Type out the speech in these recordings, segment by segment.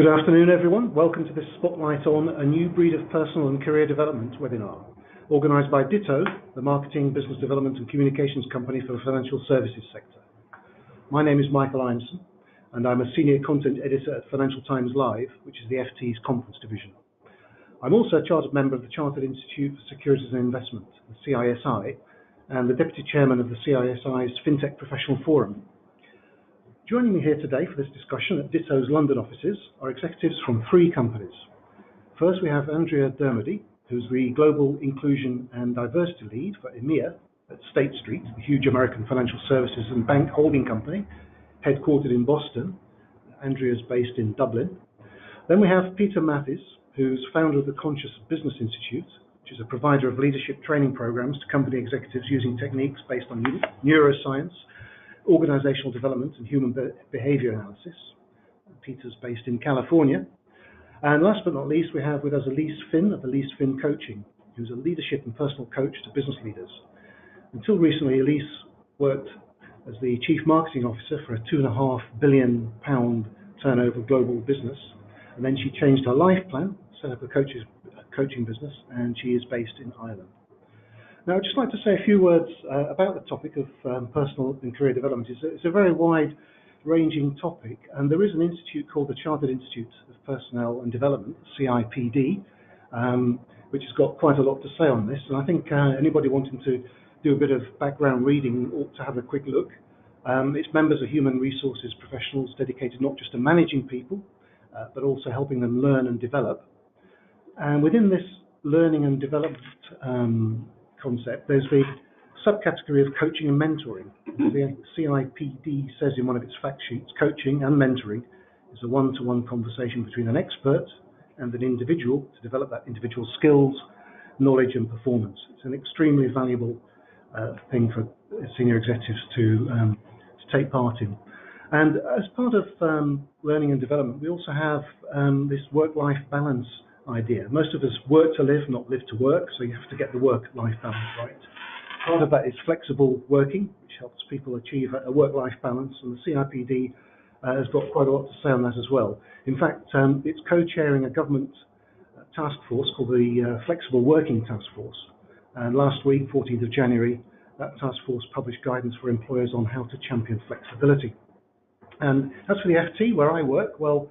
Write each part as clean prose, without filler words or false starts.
Good afternoon, everyone. Welcome to this Spotlight on a New Breed of Personal and Career Development webinar, organised by Ditto, the marketing, business development and communications company for the financial services sector. My name is Michael Imeson, and I'm a senior content editor at Financial Times Live, which is the FT's conference division. I'm also a chartered member of the Chartered Institute for Securities and Investment, the CISI, and the deputy chairman of the CISI's FinTech Professional Forum. Joining me here today for this discussion at Ditto's London offices are executives from three companies. First, we have Andrea Dermody, who's the Global Inclusion and Diversity Lead for EMEA at State Street, the huge American financial services and bank holding company, headquartered in Boston. Andrea's based in Dublin. Then we have Peter Matthies, who's founder of the Conscious Business Institute, which is a provider of leadership training programs to company executives using techniques based on neuroscience, organizational development and human behavior analysis. Peter's based in California. And last but not least, we have with us Elise Finn of Elise Finn Coaching, who's a leadership and personal coach to business leaders. Until recently, Elise worked as the chief marketing officer for a £2.5 billion turnover global business. And then she changed her life plan, set up a coaching business, and she is based in Ireland. Now, I'd just like to say a few words about the topic of personal and career development. It's a very wide-ranging topic, and there is an institute called the Chartered Institute of Personnel and Development, CIPD, which has got quite a lot to say on this. And I think anybody wanting to do a bit of background reading ought to have a quick look. Its members are human resources professionals dedicated not just to managing people, but also helping them learn and develop. And within this learning and development concept, there's the subcategory of coaching and mentoring. The CIPD says in one of its fact sheets, coaching and mentoring is a one-to-one conversation between an expert and an individual to develop that individual's skills, knowledge and performance. It's an extremely valuable thing for senior executives to take part in. And as part of learning and development, we also have this work-life balance idea. Most of us work to live, not live to work, so you have to get the work-life balance right. Part of that is flexible working, which helps people achieve a work-life balance, and the CIPD has got quite a lot to say on that as well. In fact, it's co-chairing a government task force called the Flexible Working Task Force. And last week, 14th of January, that task force published guidance for employers on how to champion flexibility. And as for the FT, where I work, well,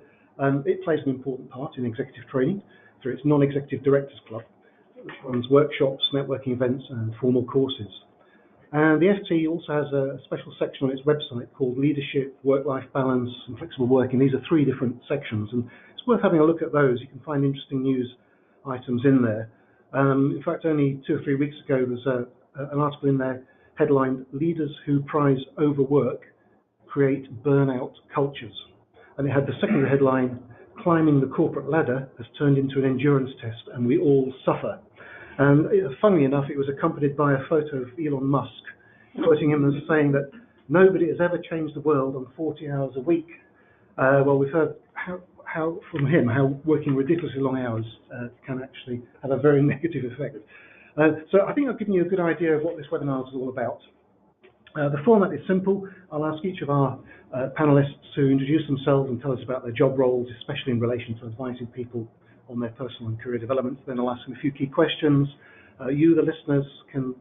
it plays an important part in executive training through its non-executive directors club, which runs workshops, networking events and formal courses. And the FT also has a special section on its website called Leadership, Work-Life Balance and Flexible Working. These are three different sections, and it's worth having a look at those. You can find interesting news items in there. In fact, only 2 or 3 weeks ago, there's an article in there headlined, Leaders Who Prize Overwork Create Burnout Cultures. And it had the secondary headline, Climbing the Corporate Ladder has turned into an endurance test and we all suffer. And funnily enough, it was accompanied by a photo of Elon Musk, quoting him as saying that nobody has ever changed the world on 40 hours a week. Well, we've heard how from him how working ridiculously long hours can actually have a very negative effect. So I think I've given you a good idea of what this webinar is all about. The format is simple. I'll ask each of our panelists to introduce themselves and tell us about their job roles, especially in relation to advising people on their personal and career development. Then I'll ask them a few key questions. You, the listeners, can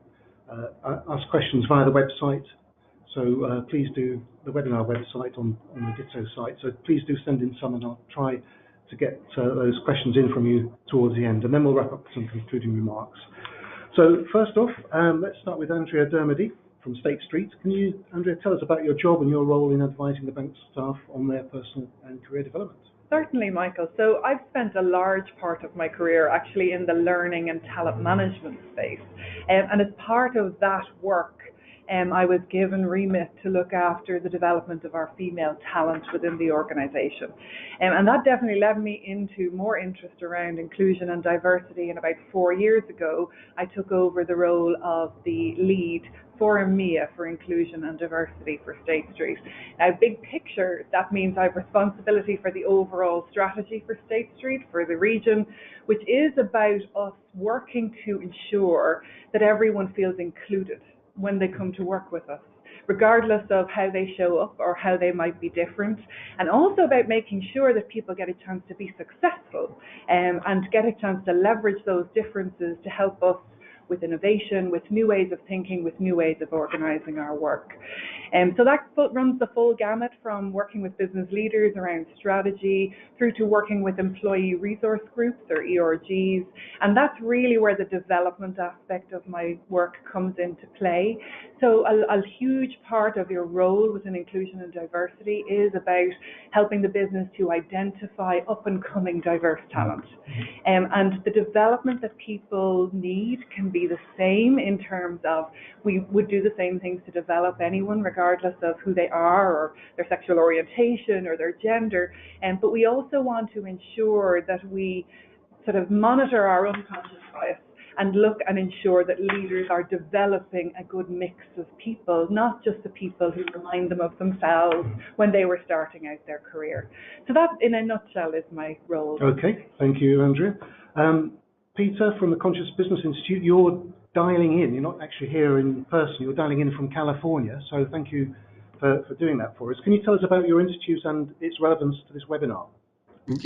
ask questions via the website. So please do, the webinar website on the Ditto site. So please do send in some and I'll try to get those questions in from you towards the end. And then we'll wrap up with some concluding remarks. So first off, let's start with Andrea Dermody from State Street. Can you, Andrea, tell us about your job and your role in advising the bank's staff on their personal and career development? Certainly, Michael. So I've spent a large part of my career actually in the learning and talent management space. And as part of that work, I was given remit to look after the development of our female talent within the organisation. And that definitely led me into more interest around inclusion and diversity. And about 4 years ago, I took over the role of the lead for EMEA for inclusion and diversity for State Street. Now, big picture, that means I have responsibility for the overall strategy for State Street, for the region, which is about us working to ensure that everyone feels included when they come to work with us. regardless of how they show up or how they might be different, and also about making sure that people get a chance to be successful and get a chance to leverage those differences to help us with innovation, with new ways of thinking, with new ways of organising our work. So that runs the full gamut, from working with business leaders around strategy through to working with employee resource groups, or ERGs, and that's really where the development aspect of my work comes into play. So a huge part of your role within inclusion and diversity is about helping the business to identify up-and-coming diverse talent. And the development that people need can be the same in terms of, we would do the same things to develop anyone regardless of who they are or their sexual orientation or their gender, but we also want to ensure that we sort of monitor our unconscious bias and look and ensure that leaders are developing a good mix of people, not just the people who remind them of themselves when they were starting out their career. So that, in a nutshell, is my role. Okay, thank you, Andrea. Peter, from the Conscious Business Institute, you're dialing in. You're not actually here in person. You're dialing in from California, so thank you for doing that for us. Can you tell us about your institute and its relevance to this webinar?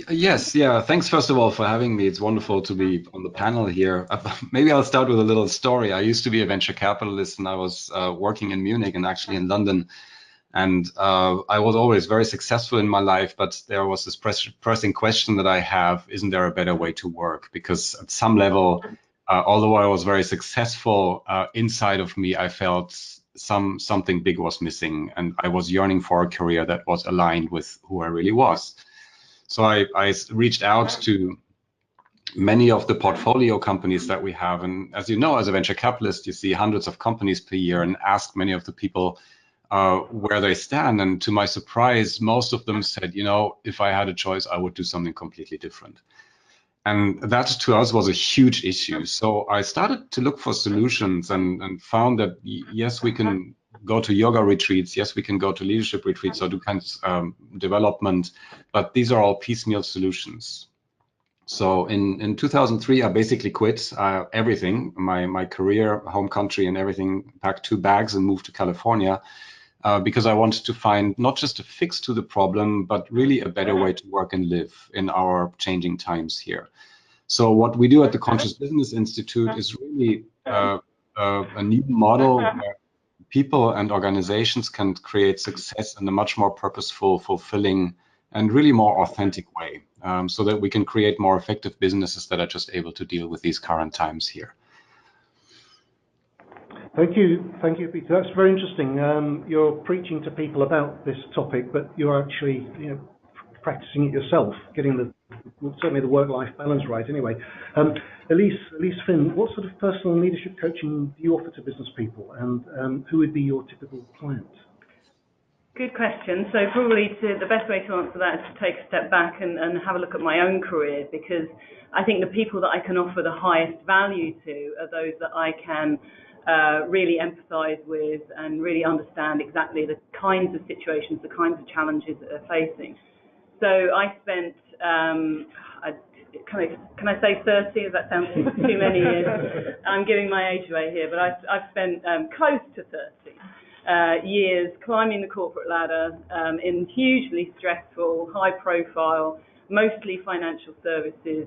Yes, yeah. Thanks, first of all, for having me. It's wonderful to be on the panel here. Maybe I'll start with a little story. I used to be a venture capitalist, and I was working in Munich and actually in London. And I was always very successful in my life, but there was this pressing question that I have: isn't there a better way to work? Because at some level, although I was very successful, inside of me, I felt something big was missing, and I was yearning for a career that was aligned with who I really was. So I reached out to many of the portfolio companies that we have. And as you know, as a venture capitalist, you see hundreds of companies per year, and asked many of the people where they stand. And to my surprise, most of them said, you know, if I had a choice, I would do something completely different. And that to us was a huge issue. So I started to look for solutions and found that, yes, we can go to yoga retreats. Yes, we can go to leadership retreats or do kinds of development, but these are all piecemeal solutions. So in 2003, I basically quit everything, my career, home country and everything, packed 2 bags and moved to California because I wanted to find not just a fix to the problem, but really a better way to work and live in our changing times here. So what we do at the Conscious Business Institute is really a new model where people and organizations can create success in a much more purposeful, fulfilling, and really more authentic way, so that we can create more effective businesses that are just able to deal with these current times here. Thank you, Peter. That's very interesting. You're preaching to people about this topic, but you're actually, practicing it yourself, getting certainly the work-life balance right. Anyway, Elise Finn, what sort of personal and leadership coaching do you offer to business people, and who would be your typical client? Good question. So probably the best way to answer that is to take a step back and have a look at my own career, because I think the people that I can offer the highest value to are those that I can really empathise with and really understand exactly the kinds of situations, the kinds of challenges that they're facing. So I spent, can I say 30? Does that sound too many years? I'm giving my age away here, but I've spent close to 30 years climbing the corporate ladder in hugely stressful, high-profile, mostly financial services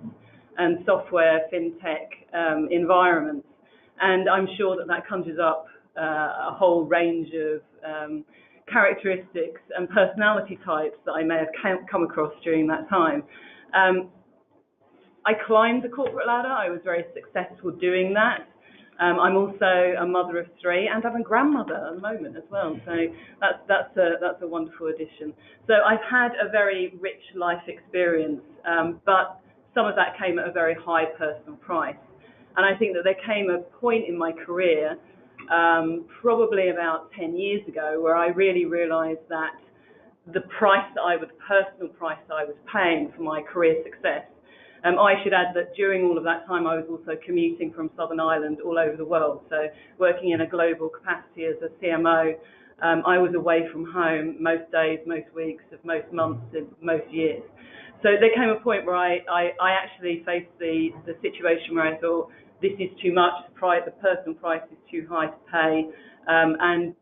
and software, fintech environments. And I'm sure that conjures up a whole range of characteristics and personality types that I may have come across during that time. I climbed the corporate ladder. I was very successful doing that. I'm also a mother of 3, and I'm a grandmother at the moment as well. So that's a wonderful addition. So I've had a very rich life experience, but some of that came at a very high personal price. And I think that there came a point in my career, probably about 10 years ago, where I really realised that the personal price that I was paying for my career success. I should add that during all of that time, I was also commuting from Southern Ireland all over the world. So working in a global capacity as a CMO, I was away from home most days, most weeks, of most months, of most years. So there came a point where I actually faced the situation where I thought, this is too much, the personal price is too high to pay, and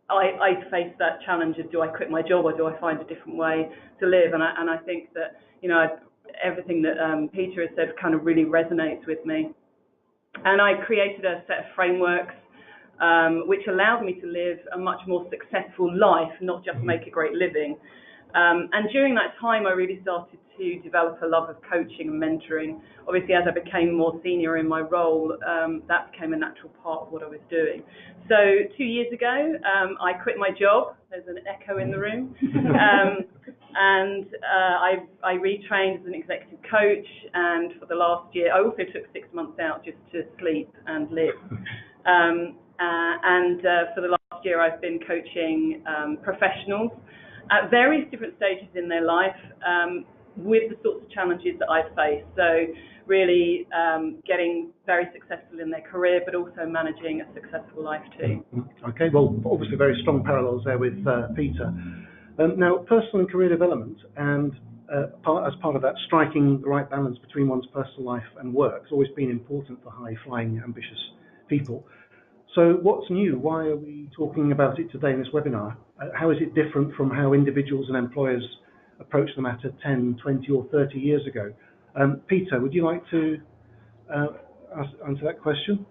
I faced that challenge of, do I quit my job or do I find a different way to live? And I think that, everything that Peter has said kind of really resonates with me. And I created a set of frameworks which allowed me to live a much more successful life, not just make a great living. And during that time, I really started to develop a love of coaching and mentoring. Obviously, as I became more senior in my role, that became a natural part of what I was doing. So 2 years ago, I quit my job. There's an echo in the room. And I retrained as an executive coach. And for the last year, I also took 6 months out just to sleep and live. For the last year, I've been coaching professionals at various different stages in their life with the sorts of challenges that I've faced. So really getting very successful in their career, but also managing a successful life too. Okay, well, obviously very strong parallels there with Peter. Now, personal and career development, and as part of that, striking the right balance between one's personal life and work has always been important for high-flying, ambitious people. So what's new? Why are we talking about it today in this webinar? How is it different from how individuals and employers approached the matter 10, 20 or 30 years ago? Peter, would you like to answer that question?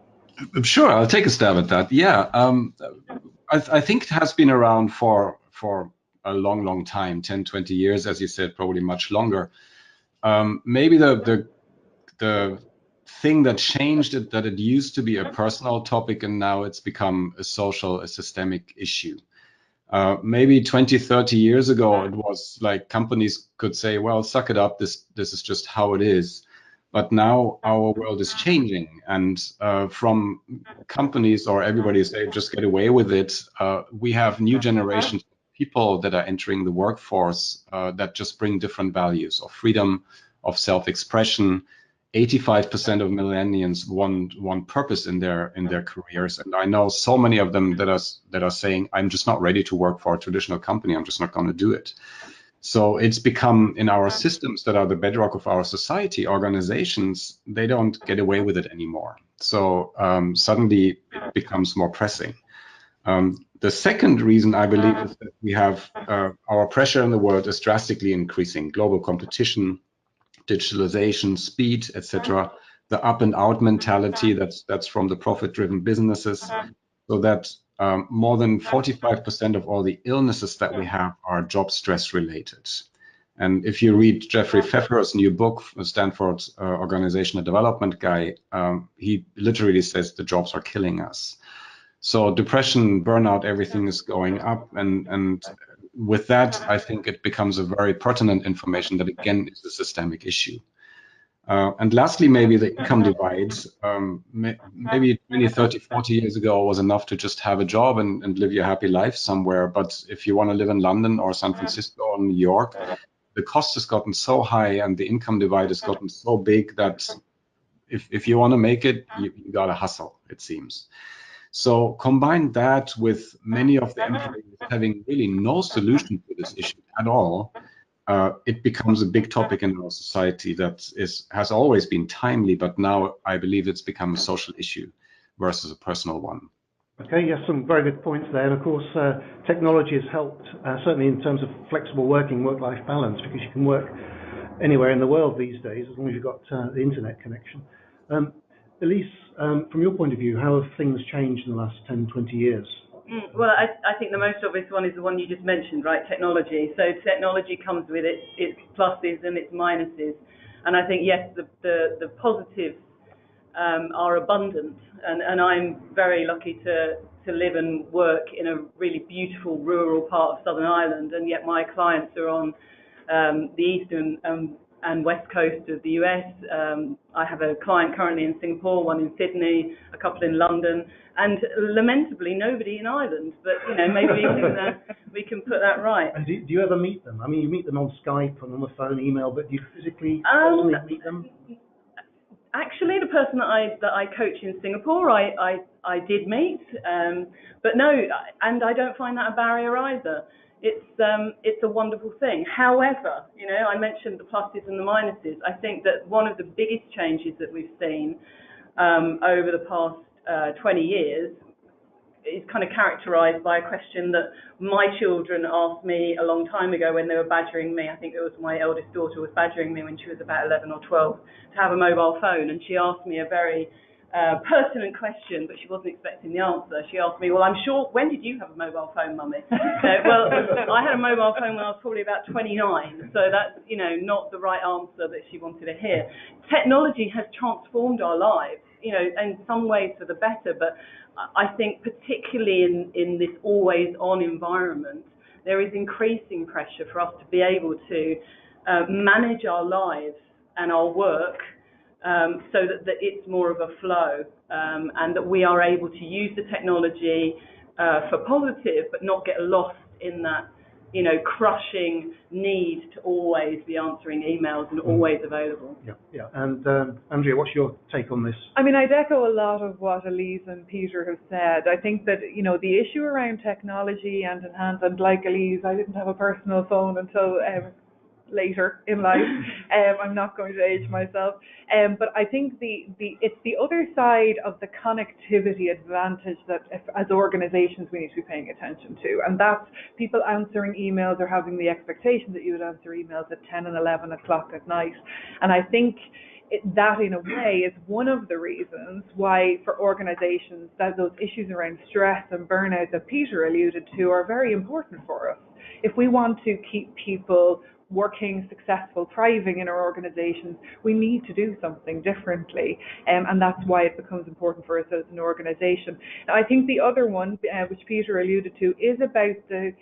Sure, I'll take a stab at that. Yeah, I think it has been around for a long time, 10, 20 years, as you said, probably much longer. Maybe the thing that changed it, that it used to be a personal topic and now it's become a social, a systemic issue. Maybe 20, 30 years ago, it was like companies could say, well, suck it up, this is just how it is. But now our world is changing, and from companies or everybody say, just get away with it, we have new generations of people that are entering the workforce that just bring different values of freedom, of self-expression. 85% of millennials want purpose in their careers, and I know so many of them that are saying, I'm just not ready to work for a traditional company. I'm just not going to do it. So it's become, in our systems that are the bedrock of our society, organizations, they don't get away with it anymore. So suddenly it becomes more pressing. The second reason, I believe, is that we have our pressure in the world is drastically increasing. Global competition, digitalization, speed, etc. The up and out mentality that's from the profit-driven businesses, so that more than 45% of all the illnesses that we have are job stress related. And if you read Jeffrey Pfeffer's new book, Stanford organizational development guy, he literally says the jobs are killing us. So depression, burnout, everything is going up, and with that, I think it becomes a very pertinent information that, again, is a systemic issue. And lastly, maybe the income divide. Maybe 20, 30, 40 years ago was enough to just have a job and live your happy life somewhere. But if you want to live in London or San Francisco or New York, the cost has gotten so high and the income divide has gotten so big that if you want to make it, you got to hustle, it seems. So combine that with many of the employees having really no solution to this issue at all, it becomes a big topic in our society that has always been timely, but now I believe it's become a social issue versus a personal one. Okay, yes, some very good points there. And of course, technology has helped, certainly in terms of flexible working, work-life balance, because you can work anywhere in the world these days, as long as you've got the internet connection. Elise, from your point of view, how have things changed in the last 10, 20 years? Well, I think the most obvious one is the one you just mentioned, right? Technology. So technology comes with its pluses and its minuses. And I think, yes, the positives are abundant. And I'm very lucky to live and work in a really beautiful rural part of Southern Ireland. And yet my clients are on the eastern and west coast of the US. I have a client currently in Singapore, one in Sydney, a couple in London, and lamentably nobody in Ireland. But maybe we can put that right. And do you ever meet them? I mean, you meet them on Skype and on the phone, email, but do you physically personally meet them? Actually, the person that I coach in Singapore, I did meet, but no, and I don't find that a barrier either. It's a wonderful thing. However, I mentioned the pluses and the minuses. I think that one of the biggest changes that we've seen over the past 20 years is kind of characterised by a question that my children asked me a long time ago when they were badgering me. I think it was my eldest daughter was badgering me when she was about 11 or 12 to have a mobile phone, and she asked me a very pertinent question, but she wasn't expecting the answer. She asked me, well, I'm sure, when did you have a mobile phone, Mummy? Well, I had a mobile phone when I was probably about 29, so that's, you know, not the right answer that she wanted to hear. Technology has transformed our lives, you know, in some ways for the better, but I think particularly in this always-on environment, there is increasing pressure for us to be able to manage our lives and our work so that it's more of a flow, and that we are able to use the technology for positive, but not get lost in that, you know, crushing need to always be answering emails and always available. Yeah. And Andrea, what's your take on this? I mean, I'd echo a lot of what Elise and Peter have said. I think that, you know, the issue around technology and like Elise, I didn't have a personal phone until later in life. I'm not going to age myself. But I think it's the other side of the connectivity advantage that as organizations we need to be paying attention to. And that's people answering emails or having the expectation that you would answer emails at 10 and 11 o'clock at night. And I think that in a way is one of the reasons why for organizations that those issues around stress and burnout that Peter alluded to are very important for us. If we want to keep people working, successful, thriving in our organizations, we need to do something differently, and that's why it becomes important for us as an organization. Now, I think the other one, which Peter alluded to, is about the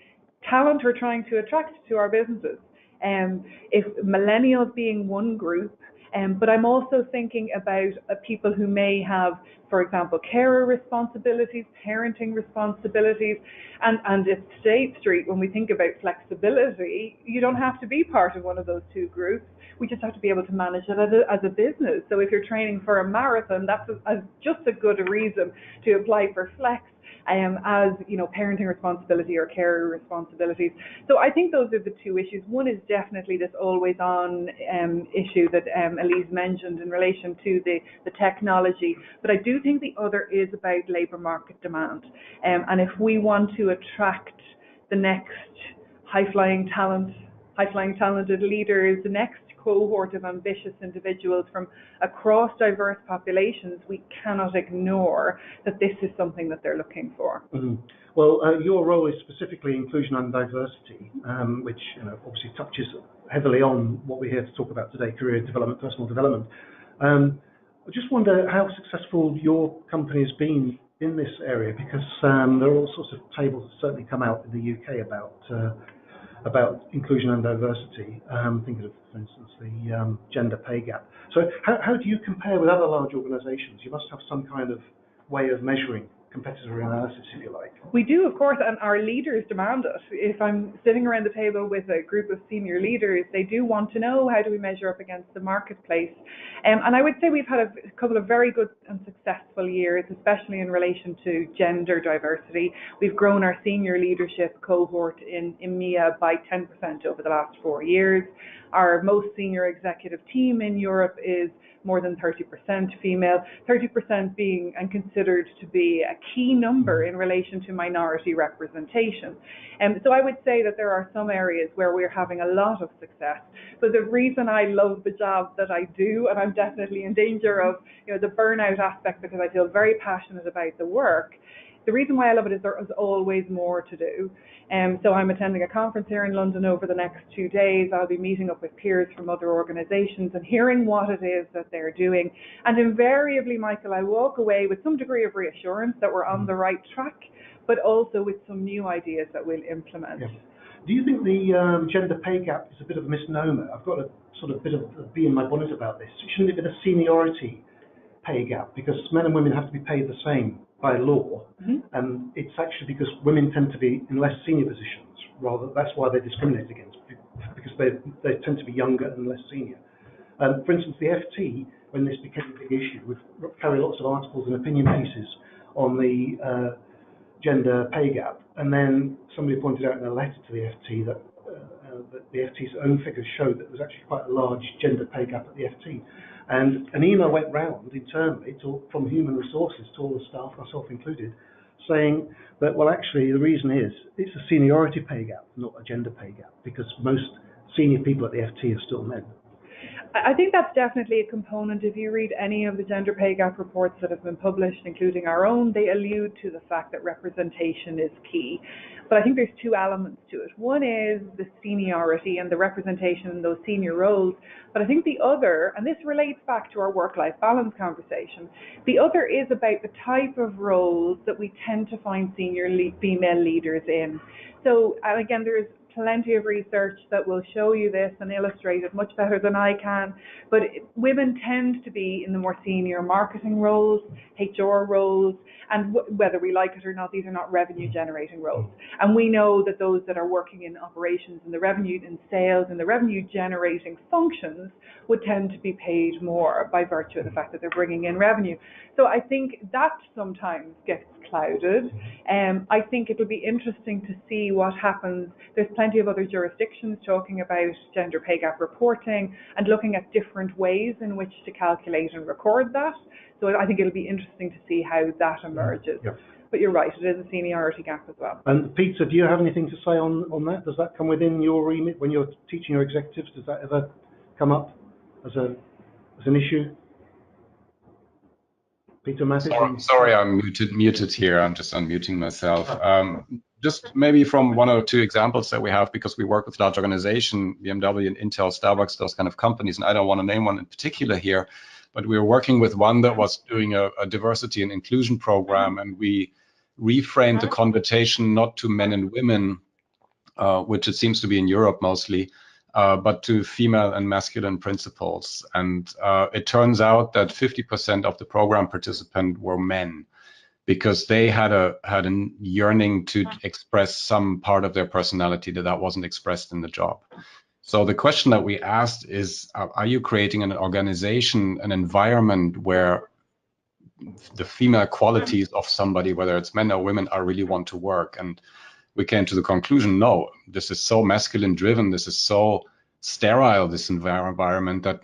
talent we're trying to attract to our businesses. If millennials being one group, but I'm also thinking about people who may have, for example, carer responsibilities, parenting responsibilities, and it's State Street, when we think about flexibility, you don't have to be part of one of those two groups. We just have to be able to manage it as a business. So if you're training for a marathon, that's just a good reason to apply for flex. As you know, parenting responsibility or carer responsibilities. So I think those are the two issues. One is definitely this always-on issue that Elise mentioned in relation to the technology, but I do think the other is about labour market demand. And if we want to attract the next high-flying talented leaders, the next cohort of ambitious individuals from across diverse populations, we cannot ignore that this is something that they're looking for. Mm-hmm. Well, your role is specifically inclusion and diversity, which obviously touches heavily on what we're here to talk about today, career development, personal development. I just wonder how successful your company has been in this area, because there are all sorts of tables that certainly come out in the UK about inclusion and diversity, thinking of, for instance, the gender pay gap. So how do you compare with other large organisations? You must have some kind of way of measuring competitor analysis, if you like. We do, of course, and our leaders demand it. If I'm sitting around the table with a group of senior leaders, they do want to know, how do we measure up against the marketplace? And I would say we've had a couple of very good and successful years, especially in relation to gender diversity. We've grown our senior leadership cohort in EMEA by 10% over the last 4 years. Our most senior executive team in Europe is more than 30% female, 30% being and considered to be a key number in relation to minority representation. So I would say that there are some areas where we're having a lot of success. But the reason I love the job that I do, and I'm definitely in danger of the burnout aspect because I feel very passionate about the work, the reason why I love it is there is always more to do. So I'm attending a conference here in London over the next 2 days. I'll be meeting up with peers from other organisations and hearing what it is that they're doing. And invariably, Michael, I walk away with some degree of reassurance that we're on the right track, but also with some new ideas that we'll implement. Yeah. Do you think the gender pay gap is a bit of a misnomer? I've got a sort of bit of a bee in my bonnet about this. Shouldn't it be the seniority pay gap? Because men and women have to be paid the same by law, and it's actually because women tend to be in less senior positions. That's why they discriminate against, because they tend to be younger and less senior. For instance, the FT, when this became a big issue, would carry lots of articles and opinion pieces on the gender pay gap, and then somebody pointed out in a letter to the FT that the FT's own figures showed that there was actually quite a large gender pay gap at the FT. And an email went round internally from human resources to all the staff, myself included, saying that, well, actually, the reason is it's a seniority pay gap, not a gender pay gap, because most senior people at the FT are still men. I think that's definitely a component. If you read any of the gender pay gap reports that have been published, including our own, they allude to the fact that representation is key. But I think there's two elements to it. One is the seniority and the representation in those senior roles. But I think the other, and this relates back to our work-life balance conversation, the other is about the type of roles that we tend to find senior female leaders in. So, and again, there's plenty of research that will show you this and illustrate it much better than I can, but women tend to be in the more senior marketing roles, HR roles, and whether we like it or not, these are not revenue generating roles. And we know that those that are working in operations and the revenue in sales and the revenue generating functions would tend to be paid more by virtue of the fact that they're bringing in revenue. So I think that sometimes gets clouded. I think it'll be interesting to see what happens. There's plenty of other jurisdictions talking about gender pay gap reporting and looking at different ways in which to calculate and record that. So I think it'll be interesting to see how that emerges. Yeah. But you're right, it is a seniority gap as well. And Peter, do you have anything to say on that? Does that come within your remit when you're teaching your executives? Does that ever come up as an issue? Peter Matthies? Sorry, I'm muted here. I'm just unmuting myself. Just maybe from one or two examples that we have, because we work with large organizations, BMW and Intel, Starbucks, those kind of companies, and I don't want to name one in particular here, but we were working with one that was doing a diversity and inclusion program, and we reframed the conversation not to men and women, which it seems to be in Europe mostly, but to female and masculine principles. And it turns out that 50% of the program participants were men, because they had a yearning to express some part of their personality that wasn't expressed in the job. So the question that we asked is, are you creating an organization, an environment where the female qualities of somebody, whether it's men or women, are really want to work? And we came to the conclusion, no, this is so masculine driven, this is so sterile, this environment, that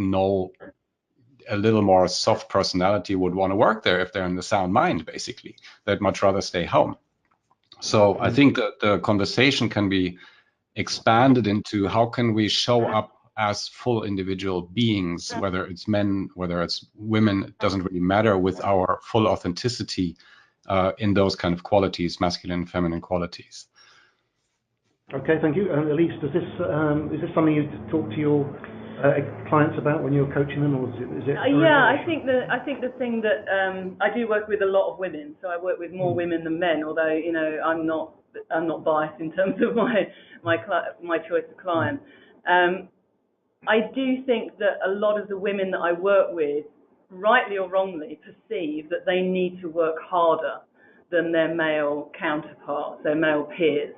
a little more soft personality would want to work there if they're in the sound mind, basically. They'd much rather stay home. So I think that the conversation can be expanded into how can we show up as full individual beings, whether it's men, whether it's women, it doesn't really matter, with our full authenticity in those kind of qualities, masculine and feminine qualities. Okay, thank you. And Elise, is this something you talk to your clients about when you're coaching them, or is it? Yeah, I think the thing that I do work with a lot of women, so I work with more women than men. Although I'm not biased in terms of my choice of client. I do think that a lot of the women that I work with, rightly or wrongly, perceive that they need to work harder than their male counterparts, their male peers,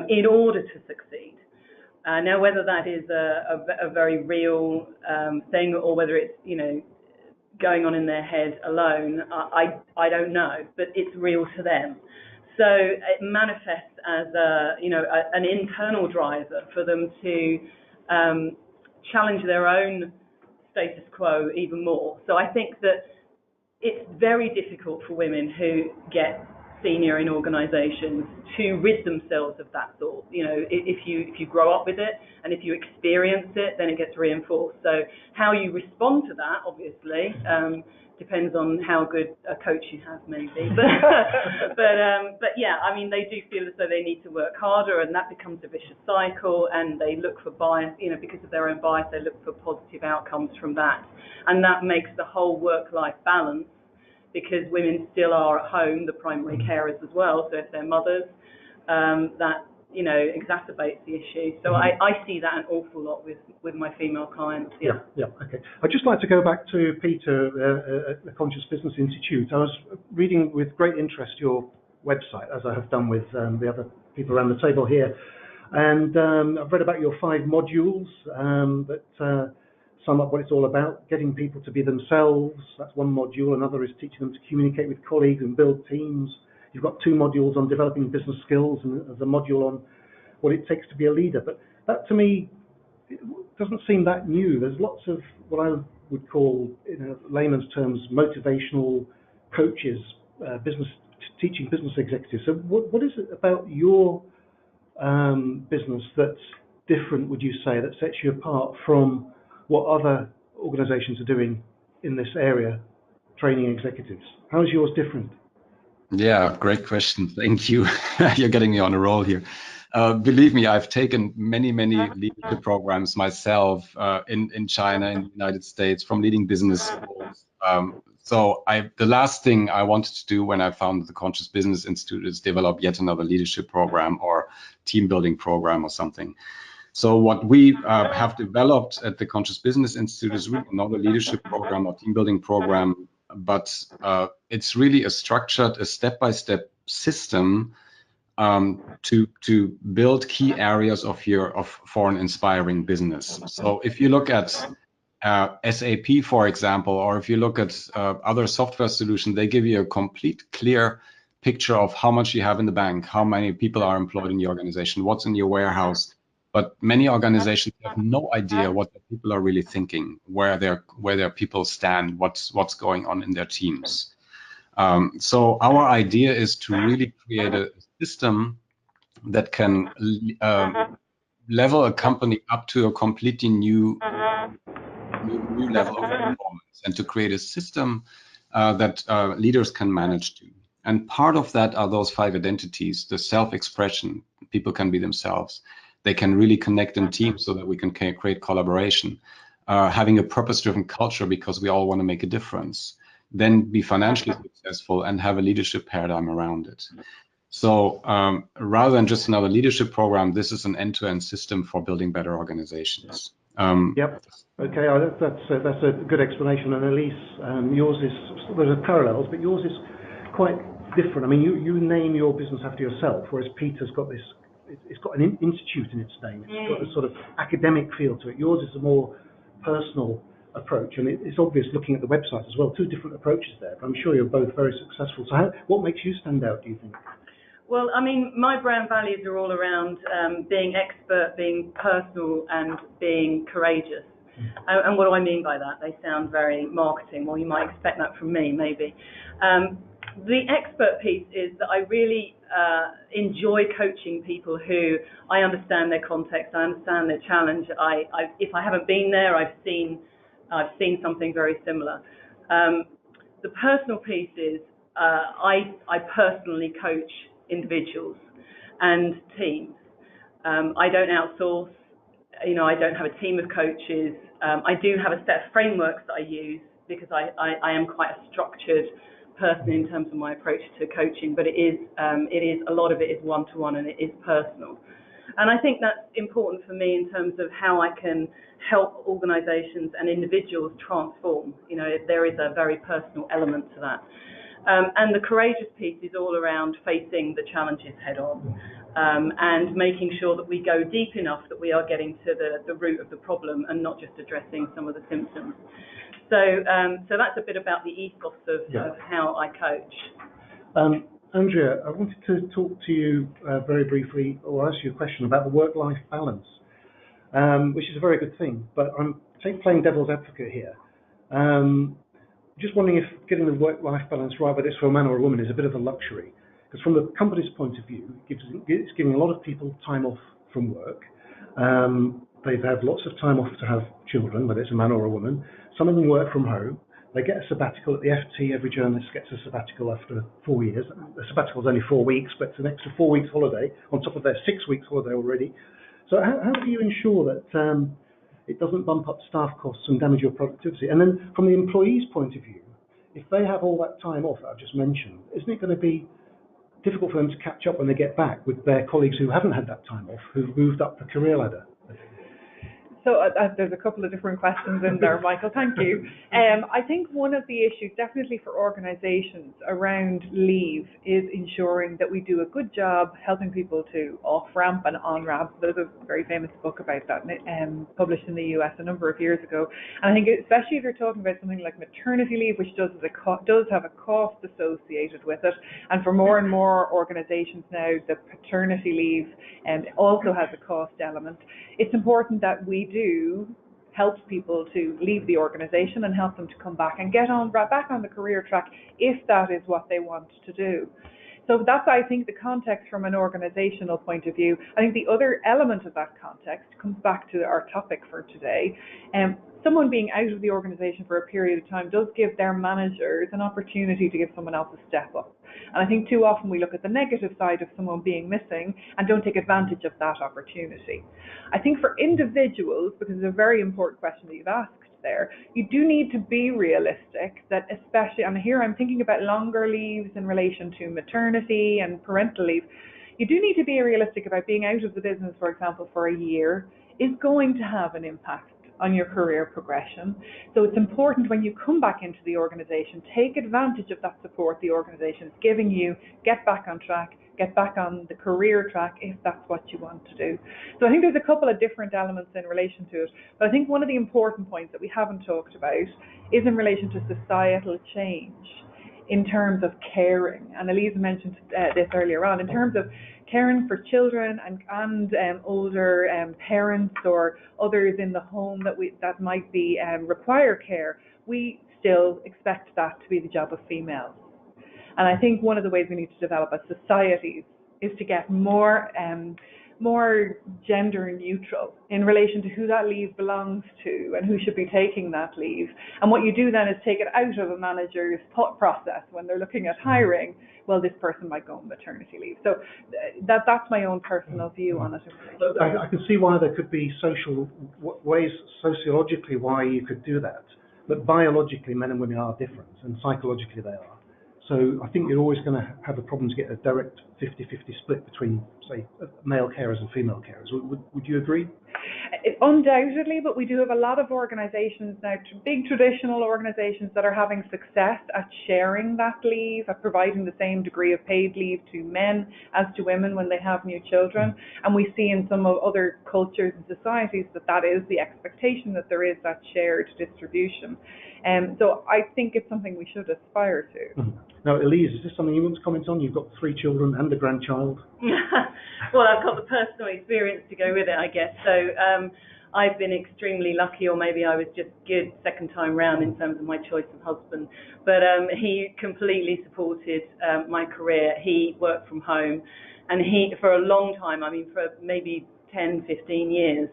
in order to succeed. Now, whether that is a very real thing, or whether it's going on in their head alone, I don't know, but it's real to them. So it manifests as an internal driver for them to challenge their own status quo even more. So I think that it's very difficult for women who get senior in organisations to rid themselves of that thought. If you grow up with it and if you experience it, then it gets reinforced. So how you respond to that, obviously, depends on how good a coach you have, maybe. But yeah, I mean, they do feel as though they need to work harder, and that becomes a vicious cycle. And they look for bias, because of their own bias, they look for positive outcomes from that, and that makes the whole work-life balance. Because women still are at home, the primary carers as well. So if they're mothers, that exacerbates the issue. So I see that an awful lot with my female clients. Yeah. Okay. I'd just like to go back to Peter at the Conscious Business Institute. I was reading with great interest your website, as I have done with the other people around the table here, and I've read about your 5 modules that sum up what it's all about. Getting people to be themselves, that's one module. Another is teaching them to communicate with colleagues and build teams. You've got 2 modules on developing business skills, and there's a module on what it takes to be a leader. But that, to me, doesn't seem that new. There's lots of what I would call, in layman's terms, motivational coaches, business teaching business executives. So what is it about your business that's different, would you say, that sets you apart from what other organizations are doing in this area, training executives? How is yours different? Yeah, great question. Thank you. You're getting me on a roll here. Believe me, I've taken many leadership programs myself in China, in the United States, from leading business schools. So the last thing I wanted to do when I founded the Conscious Business Institute is develop yet another leadership program or team building program or something. So what we have developed at the Conscious Business Institute is really not a leadership program or team building program, but it's really a structured, a step-by-step system to build key areas for an inspiring business. So if you look at SAP, for example, or if you look at other software solutions, they give you a complete, clear picture of how much you have in the bank, how many people are employed in your organization, what's in your warehouse. But many organizations have no idea what the people are really thinking, where their people stand, what's going on in their teams. So our idea is to really create a system that can level a company up to a completely new level of performance, and to create a system that leaders can manage to. And part of that are those 5 identities, the self-expression. People can be themselves. They can really connect in teams so that we can create collaboration. Having a purpose-driven culture because we all want to make a difference. Then be financially successful and have a leadership paradigm around it. So rather than just another leadership program, this is an end-to-end system for building better organizations. Yep. Okay, that's a good explanation. And Elise, yours is, there's parallels, but yours is quite different. I mean, you name your business after yourself, whereas Peter's got this, it's got an institute in its name. It's got a sort of academic feel to it. Yours is a more personal approach, and it's obvious looking at the website as well. 2 different approaches there, but I'm sure you're both very successful. So what makes you stand out, do you think? Well, I mean, my brand values are all around being expert, being personal, and being courageous. And what do I mean by that? They sound very marketing. Well, you might expect that from me, maybe. The expert piece is that I really enjoy coaching people who I understand their context, I understand their challenge. If I haven't been there, I've seen something very similar. The personal piece is I personally coach individuals and teams. I don't outsource. I don't have a team of coaches. I do have a set of frameworks that I use because I am quite a structured person in terms of my approach to coaching, but it is a lot of it is one-to-one and it is personal. And I think that's important for me in terms of how I can help organizations and individuals transform. There is a very personal element to that. And the courageous piece is all around facing the challenges head on, and making sure that we go deep enough that we are getting to the root of the problem and not just addressing some of the symptoms. So that's a bit about the ethos of how I coach. Andrea, I wanted to talk to you very briefly, or ask you a question about the work-life balance, which is a very good thing, but I'm playing devil's advocate here. Just wondering if getting the work-life balance right, whether it's for a man or a woman, is a bit of a luxury. Because from the company's point of view, it's giving a lot of people time off from work. They've had lots of time off to have children, whether it's a man or a woman. Some of them work from home. They get a sabbatical at the FT. Every journalist gets a sabbatical after 4 years. The sabbatical is only 4 weeks, but it's an extra 4 weeks holiday on top of their 6 weeks holiday already. So how do you ensure that it doesn't bump up staff costs and damage your productivity? And then from the employee's point of view, if they have all that time off that I've just mentioned, isn't it going to be difficult for them to catch up when they get back with their colleagues who haven't had that time off, who've moved up the career ladder? So there's a couple of different questions in there, Michael. Thank you. I think one of the issues, definitely for organisations around leave, is ensuring that we do a good job helping people to off-ramp and on-ramp. There's a very famous book about that, published in the US a number of years ago. And I think especially if you're talking about something like maternity leave, which does have a cost associated with it, and for more and more organisations now, the paternity leave also has a cost element. It's important that we do helps people to leave the organization and help them to come back and get on back on the career track if that is what they want to do. So that's, I think, the context from an organizational point of view. I think the other element of that context comes back to our topic for today. Someone being out of the organization for a period of time does give their managers an opportunity to give someone else a step up. And I think too often we look at the negative side of someone being missing and don't take advantage of that opportunity. I think for individuals, because it's a very important question that you've asked there, you do need to be realistic that, especially, and here I'm thinking about longer leaves in relation to maternity and parental leave, you do need to be realistic about being out of the business, for example, for a year is going to have an impact on your career progression. So it's important when you come back into the organization, take advantage of that support the organization is giving you, get back on track, get back on the career track if that's what you want to do. So I think there's a couple of different elements in relation to it, but I think one of the important points that we haven't talked about is in relation to societal change in terms of caring. And Elise mentioned this earlier on, in terms of caring for children and older parents or others in the home that might be require care, we still expect that to be the job of females. And I think one of the ways we need to develop as societies is to get more gender neutral in relation to who that leave belongs to and who should be taking that leave. And what you do then is take it out of a manager's thought process when they're looking at hiring. Well, this person might go on maternity leave. So that's my own personal view on it. I can see why there could be ways sociologically why you could do that. But biologically, men and women are different, and psychologically they are. So I think you're always going to have a problem to get a direct 50-50 split between, say, male carers and female carers. Would you agree? Undoubtedly, but we do have a lot of organisations now, big traditional organisations that are having success at sharing that leave, at providing the same degree of paid leave to men as to women when they have new children. And we see in some of other cultures and societies that is the expectation, that there is that shared distribution. So I think it's something we should aspire to. Mm-hmm. Now, Elise, is this something you want to comment on? You've got 3 children and a grandchild. Well, I've got the personal experience to go with it, I guess. So I've been extremely lucky, or maybe I was just good second time round in terms of my choice of husband. But he completely supported my career. He worked from home, and he, for a long time, I mean, for maybe 10, 15 years,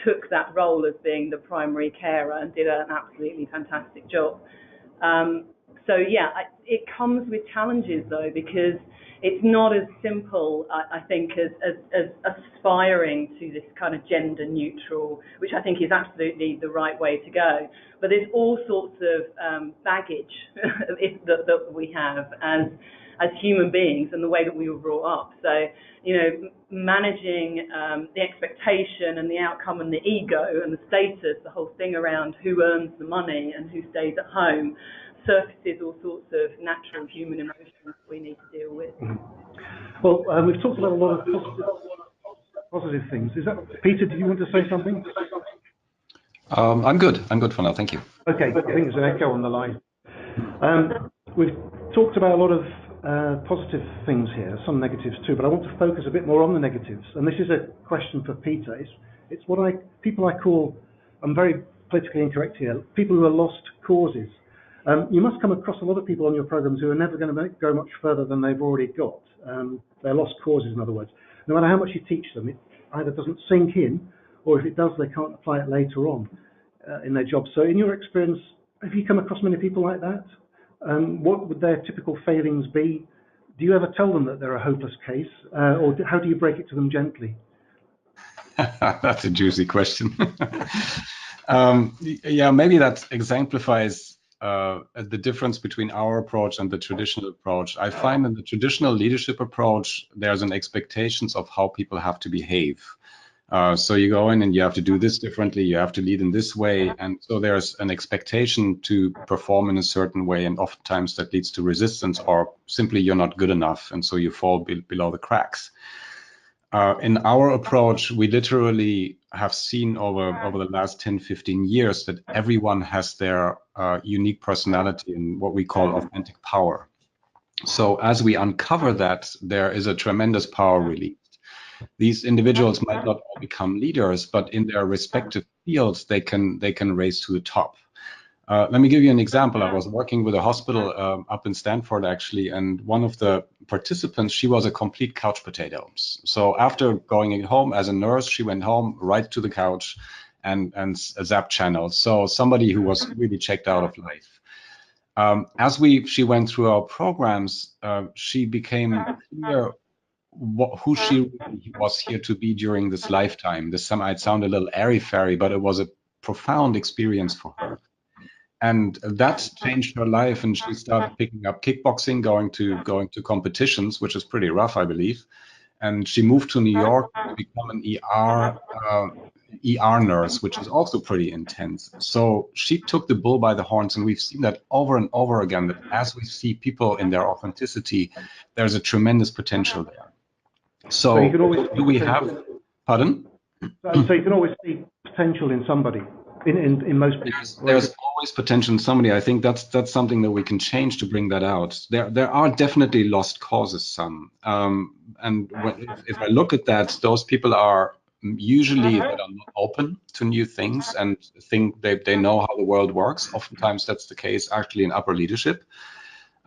took that role as being the primary carer and did an absolutely fantastic job. So yeah, it comes with challenges though, because it's not as simple, I think, as aspiring to this kind of gender neutral, which I think is absolutely the right way to go. But there's all sorts of baggage that we have as human beings and the way that we were brought up. So, you know, managing the expectation and the outcome and the ego and the status, the whole thing around who earns the money and who stays at home, surfaces all sorts of natural human emotions we need to deal with. Well, we've talked about a lot of positive things. Is that, Peter, do you want to say something? I'm good for now, thank you. Okay, I think there's an echo on the line. We've talked about a lot of positive things here, some negatives too, but I want to focus a bit more on the negatives. And this is a question for Peter. It's what people I call, I'm very politically incorrect here, people who are lost causes. You must come across a lot of people on your programs who are never going to go much further than they've already got. They're lost causes, in other words. No matter how much you teach them, it either doesn't sink in, or if it does, they can't apply it later on in their job. So in your experience, have you come across many people like that? What would their typical failings be? Do you ever tell them that they're a hopeless case, or how do you break it to them gently? That's a juicy question. Yeah, maybe that exemplifies the difference between our approach and the traditional approach. I find in the traditional leadership approach, there's an expectations of how people have to behave. So you go in and you have to do this differently, you have to lead in this way. And so there's an expectation to perform in a certain way. And oftentimes that leads to resistance, or simply you're not good enough. And so you fall below the cracks. In our approach, we literally have seen over the last 10, 15 years that everyone has their unique personality and what we call authentic power. So as we uncover that, there is a tremendous power released. These individuals might not all become leaders, but in their respective fields, they can raise to the top. Let me give you an example. I was working with a hospital up in Stanford, actually, and one of the participants, she was a complete couch potato. So after going home as a nurse, she went home right to the couch and zapped channels. So somebody who was really checked out of life. As she went through our programs, she became clear who she really was here to be during this lifetime. This might sound a little airy-fairy, but it was a profound experience for her. And that changed her life, and she started picking up kickboxing, going to competitions, which is pretty rough, I believe. And she moved to New York to become an ER nurse, which is also pretty intense. So she took the bull by the horns, and we've seen that over and over again, that as we see people in their authenticity, there's a tremendous potential there. So you can always do we have, pardon? So you can always see potential in somebody, in most people. There's always potential in somebody. I think that's something that we can change to bring that out. There are definitely lost causes, some. And if I look at that, those people are usually that are not open to new things and think they know how the world works. Oftentimes that's the case actually in upper leadership.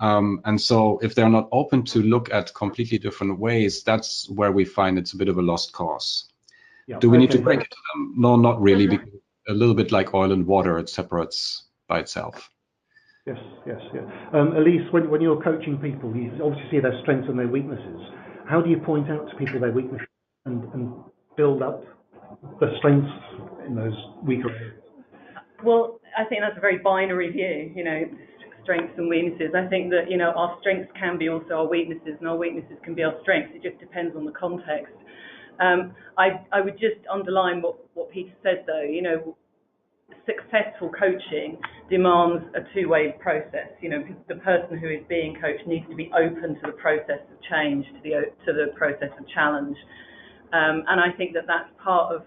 And so if they're not open to look at completely different ways, that's where we find it's a bit of a lost cause. Yeah, do we need to break it to them? No, not really, because a little bit like oil and water, it separates by itself. Yes. Elise, when you're coaching people, you obviously see their strengths and their weaknesses. How do you point out to people their weaknesses and build up the strengths in those weaker areas? Well, I think that's a very binary view, strengths and weaknesses. I think that, our strengths can be also our weaknesses, and our weaknesses can be our strengths. It just depends on the context. I would just underline what Peter said, though. Successful coaching demands a two-way process. The person who is being coached needs to be open to the process of change, to the process of challenge. And I think that that's part of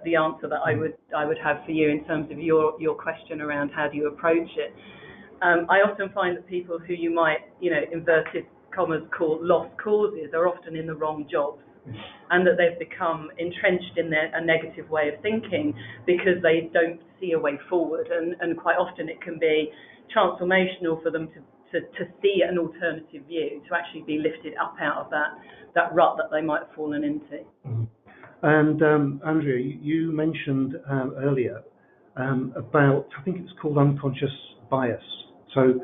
the answer that I would have for you in terms of your question around how do you approach it. I often find that people who you might, inverted commas, call lost causes are often in the wrong jobs, and that they've become entrenched in a negative way of thinking because they don't see a way forward. And quite often it can be transformational for them to see an alternative view, to actually be lifted up out of that rut that they might have fallen into. And Andrea, you mentioned earlier about, I think it's called unconscious bias. So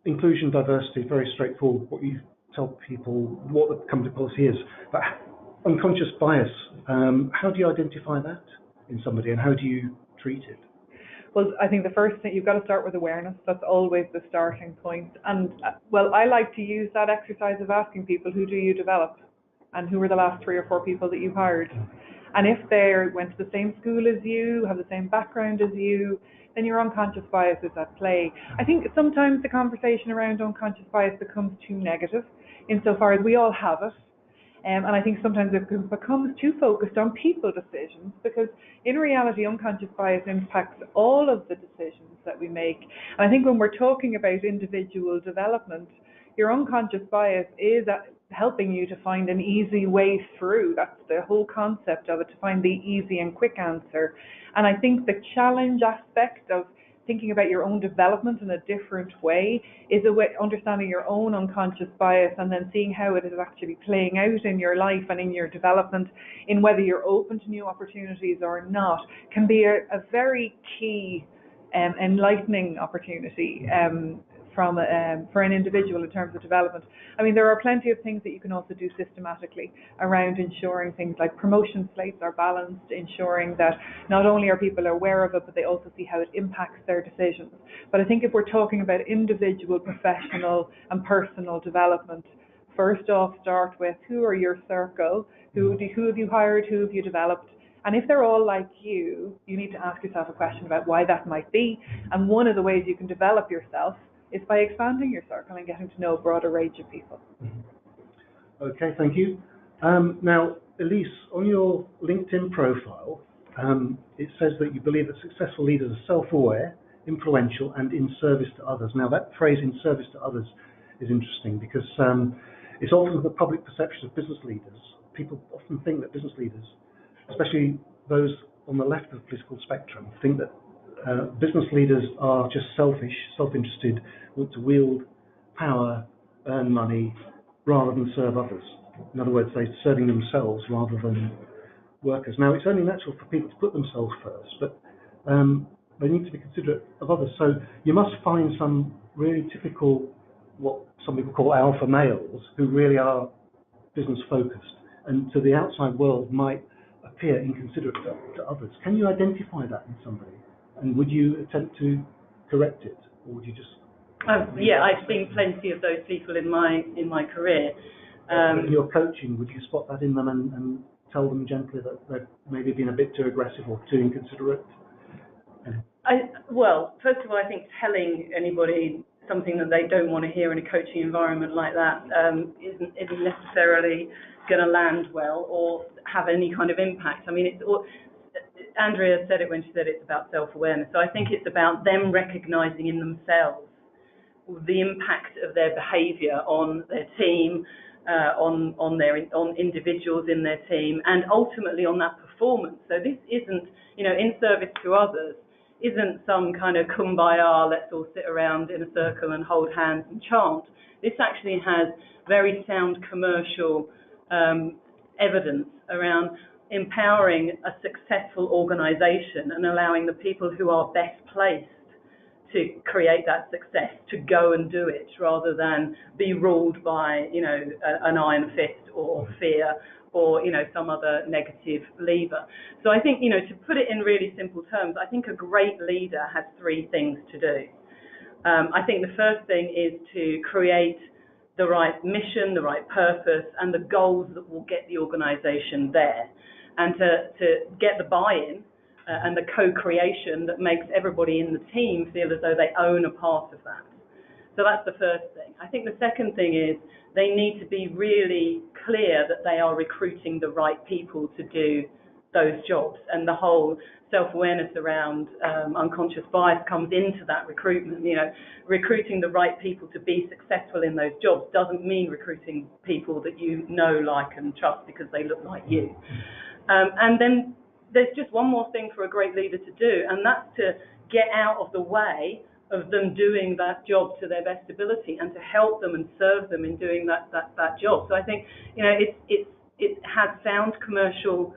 inclusion, diversity, very straightforward, what you tell people what the company policy is. But unconscious bias, how do you identify that in somebody, and how do you treat it? Well, I think the first thing, you've got to start with awareness. That's always the starting point. And, I like to use that exercise of asking people, who do you develop? And who were the last 3 or 4 people that you've hired? And if they went to the same school as you, have the same background as you, then your unconscious bias is at play. I think sometimes the conversation around unconscious bias becomes too negative, insofar as we all have it. And I think sometimes it becomes too focused on people decisions, because in reality, unconscious bias impacts all of the decisions that we make. And I think when we're talking about individual development, your unconscious bias is helping you to find an easy way through. That's the whole concept of it, to find the easy and quick answer. And I think the challenge aspect of thinking about your own development in a different way is a way understanding your own unconscious bias, and then seeing how it is actually playing out in your life and in your development, in whether you're open to new opportunities or not, can be a very key enlightening opportunity for an individual in terms of development. I mean, there are plenty of things that you can also do systematically around ensuring things like promotion slates are balanced, ensuring that not only are people aware of it, but they also see how it impacts their decisions. But I think if we're talking about individual, professional and personal development, first off, start with who are your circle, who have you hired, who have you developed. And if they're all like you need to ask yourself a question about why that might be. And one of the ways you can develop yourself is by expanding your circle and getting to know a broader range of people. Okay, thank you. Now, Elise, on your LinkedIn profile, it says that you believe that successful leaders are self-aware, influential, and in service to others. Now, that phrase, in service to others, is interesting because it's often the public perception of business leaders people often think that business leaders, especially those on the left of the political spectrum, think that business leaders are just selfish, self-interested, want to wield power, earn money, rather than serve others. In other words, they're serving themselves rather than workers. Now, it's only natural for people to put themselves first, but they need to be considerate of others. So you must find some really typical, what some people call alpha males, who really are business focused, and to the outside world might appear inconsiderate to others. Can you identify that in somebody? And would you attempt to correct it, or would you just? Yeah, I've seen plenty of those people in my career. In your coaching, would you spot that in them and tell them gently that they've maybe been a bit too aggressive or too inconsiderate? Well, first of all, I think telling anybody something that they don't want to hear in a coaching environment like that isn't necessarily going to land well or have any kind of impact. I mean, Andrea said it when she said it's about self-awareness. So I think it's about them recognizing in themselves the impact of their behavior on their team, on individuals in their team, and ultimately on that performance. So this isn't, in service to others, isn't some kind of kumbaya, let's all sit around in a circle and hold hands and chant. This actually has very sound commercial evidence around empowering a successful organization and allowing the people who are best placed to create that success to go and do it rather than be ruled by, an iron fist or fear or, some other negative lever. So I think, to put it in really simple terms, I think a great leader has three things to do. I think the first thing is to create the right mission, the right purpose, and the goals that will get the organization there, and to get the buy-in and the co-creation that makes everybody in the team feel as though they own a part of that. So that's the first thing. I think the second thing is they need to be really clear that they are recruiting the right people to do those jobs, and the whole self-awareness around unconscious bias comes into that recruitment. Recruiting the right people to be successful in those jobs doesn't mean recruiting people that you know, like, and trust because they look like you. And then there's just one more thing for a great leader to do, and that's to get out of the way of them doing that job to their best ability and to help them and serve them in doing that job. So I think, it has sound commercial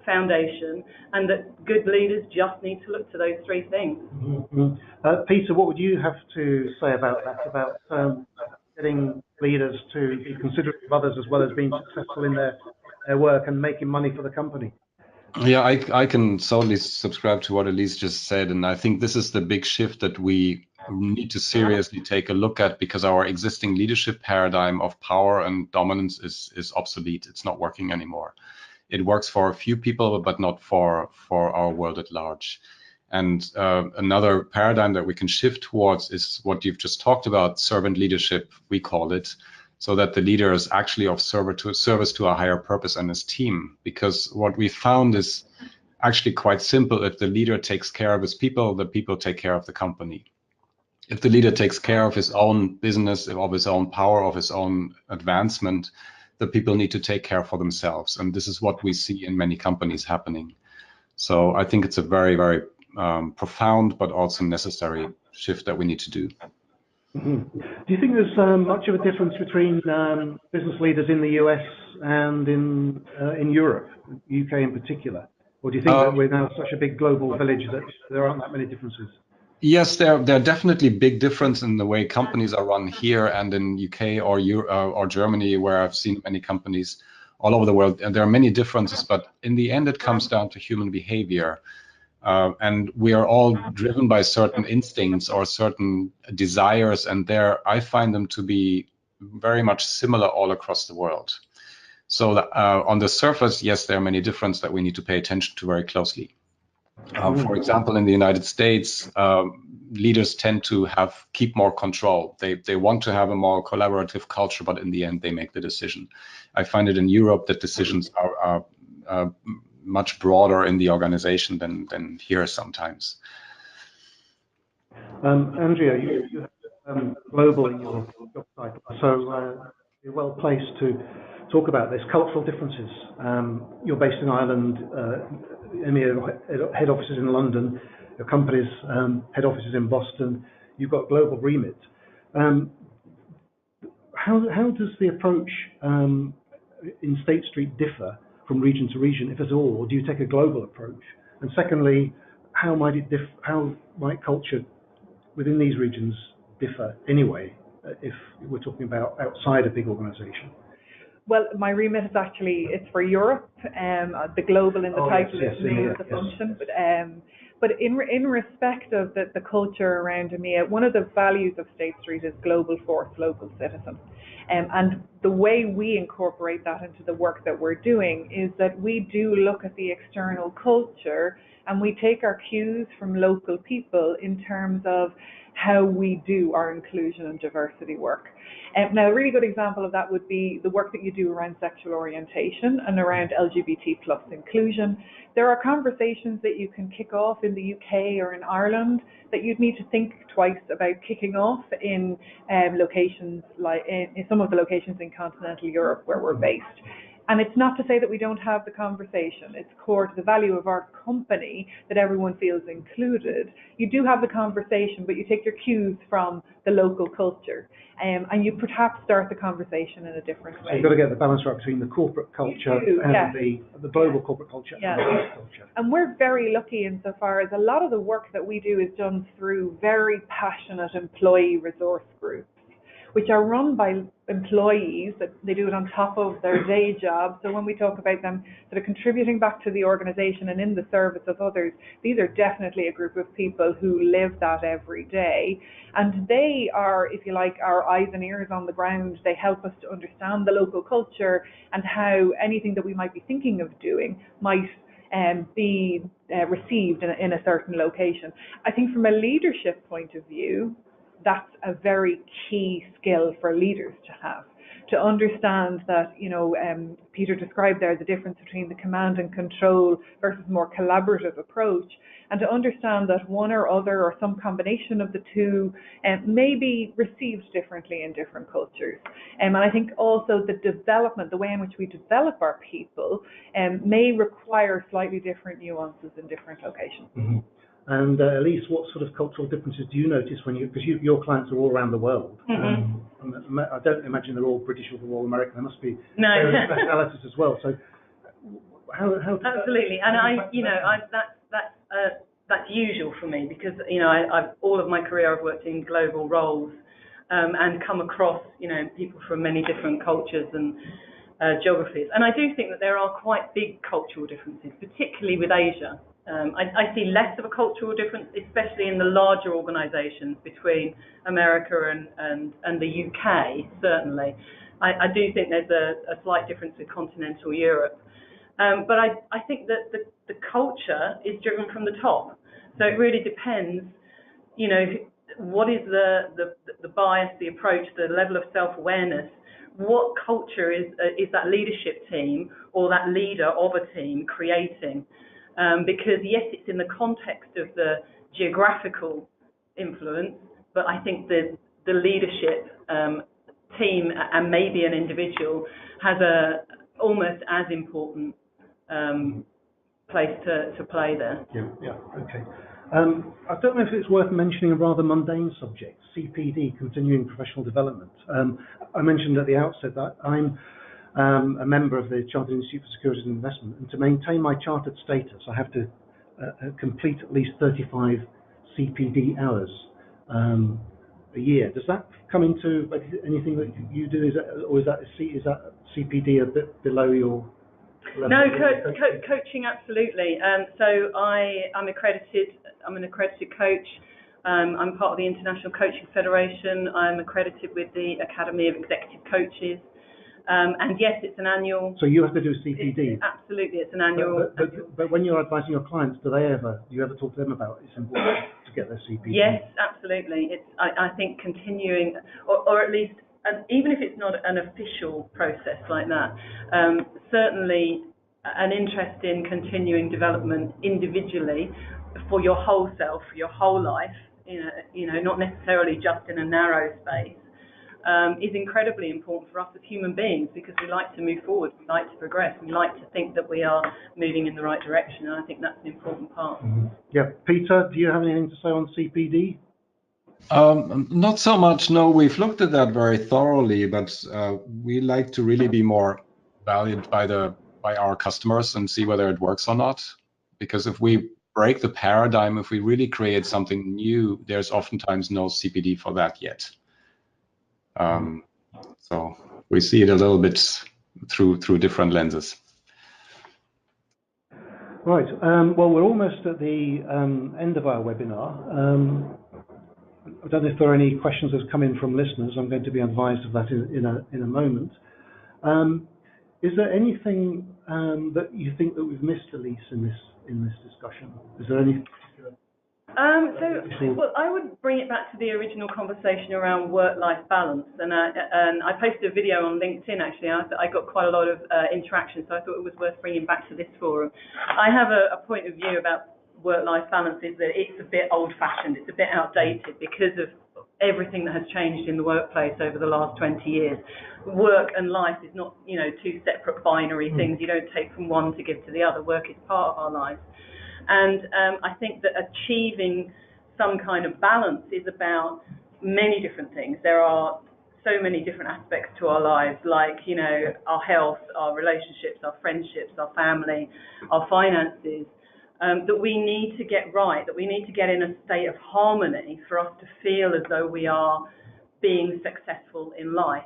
foundation, and that good leaders just need to look to those three things. Mm-hmm. Peter, what would you have to say about that, about getting leaders to be considerate of others as well as being successful in their work and making money for the company? Yeah, I can totally subscribe to what Elise just said, and I think this is the big shift that we need to seriously take a look at, because our existing leadership paradigm of power and dominance is obsolete. It's not working anymore. It works for a few people, but not for our world at large. And another paradigm that we can shift towards is what you've just talked about, servant leadership, we call it, so that the leader is actually of service to a higher purpose and his team. Because what we found is actually quite simple. If the leader takes care of his people, the people take care of the company. If the leader takes care of his own business, of his own power, of his own advancement, the people need to take care for themselves. And this is what we see in many companies happening. So I think it's a very, very profound, but also necessary shift that we need to do. Mm-hmm. Do you think there's much of a difference between business leaders in the US and in Europe, UK in particular? Or do you think that we're now such a big global village that there aren't that many differences? Yes, there are definitely big difference in the way companies are run here and in UK or Germany, where I've seen many companies all over the world. And there are many differences, but in the end, it comes down to human behavior. And we are all driven by certain instincts or certain desires, and there I find them to be very much similar all across the world. So on the surface, yes, there are many differences that we need to pay attention to very closely. For example, in the United States, leaders tend to keep more control. They want to have a more collaborative culture, but in the end, they make the decision. I find it in Europe that decisions are much broader in the organization than here sometimes. Andrea, you have global in your job title, so you're well placed to talk about this, cultural differences. You're based in Ireland, EMEA head offices in London, your company's head offices in Boston. You've got global remit. How does the approach in State Street differ from region to region, if at all, or do you take a global approach? And secondly, how might culture within these regions differ anyway, if we're talking about outside a big organisation? Well, my remit is actually, it's for Europe, the global in the title is named the function, but in respect of the culture around EMEA, one of the values of State Street is global force, local citizen. And the way we incorporate that into the work that we're doing is that we do look at the external culture and we take our cues from local people in terms of how we do our inclusion and diversity work. Now, a really good example of that would be the work that you do around sexual orientation and around LGBT plus inclusion. There are conversations that you can kick off in the UK or in Ireland that you'd need to think twice about kicking off in locations like in some of the locations in continental Europe where we're based. And it's not to say that we don't have the conversation. It's core to the value of our company that everyone feels included. You do have the conversation, but you take your cues from the local culture. And you perhaps start the conversation in a different way. So you've got to get the balance right between the corporate culture and the global corporate culture and the local culture. And we're very lucky insofar as a lot of the work that we do is done through very passionate employee resource groups, which are run by employees, that they do it on top of their day job. So when we talk about them sort of contributing back to the organisation and in the service of others, these are definitely a group of people who live that every day. And they are, if you like, our eyes and ears on the ground. They help us to understand the local culture and how anything that we might be thinking of doing might be received in a certain location. I think from a leadership point of view, that's a very key skill for leaders to have, to understand that, Peter described there the difference between the command and control versus more collaborative approach, and to understand that one or other or some combination of the two may be received differently in different cultures. And I think also the development, the way in which we develop our people may require slightly different nuances in different locations. Mm-hmm. And Elise, what sort of cultural differences do you notice because your clients are all around the world? Mm-hmm. I don't imagine they're all British or they're all American. There must be various nationalities as well. So how absolutely, that's usual for me because I've all of my career I've worked in global roles and come across people from many different cultures and geographies, and I do think that there are quite big cultural differences, particularly with Asia. I see less of a cultural difference, especially in the larger organisations between America and the UK, certainly. I do think there's a slight difference with continental Europe. But I think that the culture is driven from the top. So it really depends, what is the bias, the approach, the level of self-awareness. What culture is that leadership team or that leader of a team creating? Because yes, it's in the context of the geographical influence, but I think the leadership team and maybe an individual has a almost as important place to play there. Yeah, okay. I don't know if it's worth mentioning a rather mundane subject, CPD, Continuing Professional Development. I mentioned at the outset that I'm a member of the Chartered Institute for Securities and Investment, and to maintain my chartered status, I have to complete at least 35 CPD hours a year. Does that come into anything that you do? Is that CPD a bit below your level? No, coaching absolutely. So I'm accredited. I'm an accredited coach. I'm part of the International Coaching Federation. I'm accredited with the Academy of Executive Coaches. And yes, it's an annual. So you have to do CPD. Absolutely, it's an annual. But when you're advising your clients, do you ever talk to them about it's important to get their CPD? Yes, absolutely. It's I think continuing, or at least even if it's not an official process like that, certainly an interest in continuing development individually for your whole self, for your whole life. Not necessarily just in a narrow space. is incredibly important for us as human beings, because we like to move forward, we like to progress, we like to think that we are moving in the right direction, and I think that's an important part. Yeah, Peter, do you have anything to say on CPD? Not so much, no. We've looked at that very thoroughly, but we like to really be more valued by our customers and see whether it works or not. Because if we break the paradigm, if we really create something new, there's oftentimes no CPD for that yet. So we see it a little bit through different lenses. Right. Well, we're almost at the end of our webinar. I don't know if there are any questions that have come in from listeners. I'm going to be advised of that in a moment. Is there anything that you think that we've missed, Elise, in this discussion? Is there any particular? Well, I would bring it back to the original conversation around work-life balance, and I posted a video on LinkedIn actually. I got quite a lot of interaction, so I thought it was worth bringing back to this forum. I have a point of view about work-life balance, is that it's a bit old-fashioned, it's a bit outdated because of everything that has changed in the workplace over the last 20 years. Work and life is not, two separate binary things. You don't take from one to give to the other. Work is part of our lives. And I think that achieving some kind of balance is about many different things. There are so many different aspects to our lives, like, our health, our relationships, our friendships, our family, our finances, that we need to get right, that we need to get in a state of harmony for us to feel as though we are being successful in life.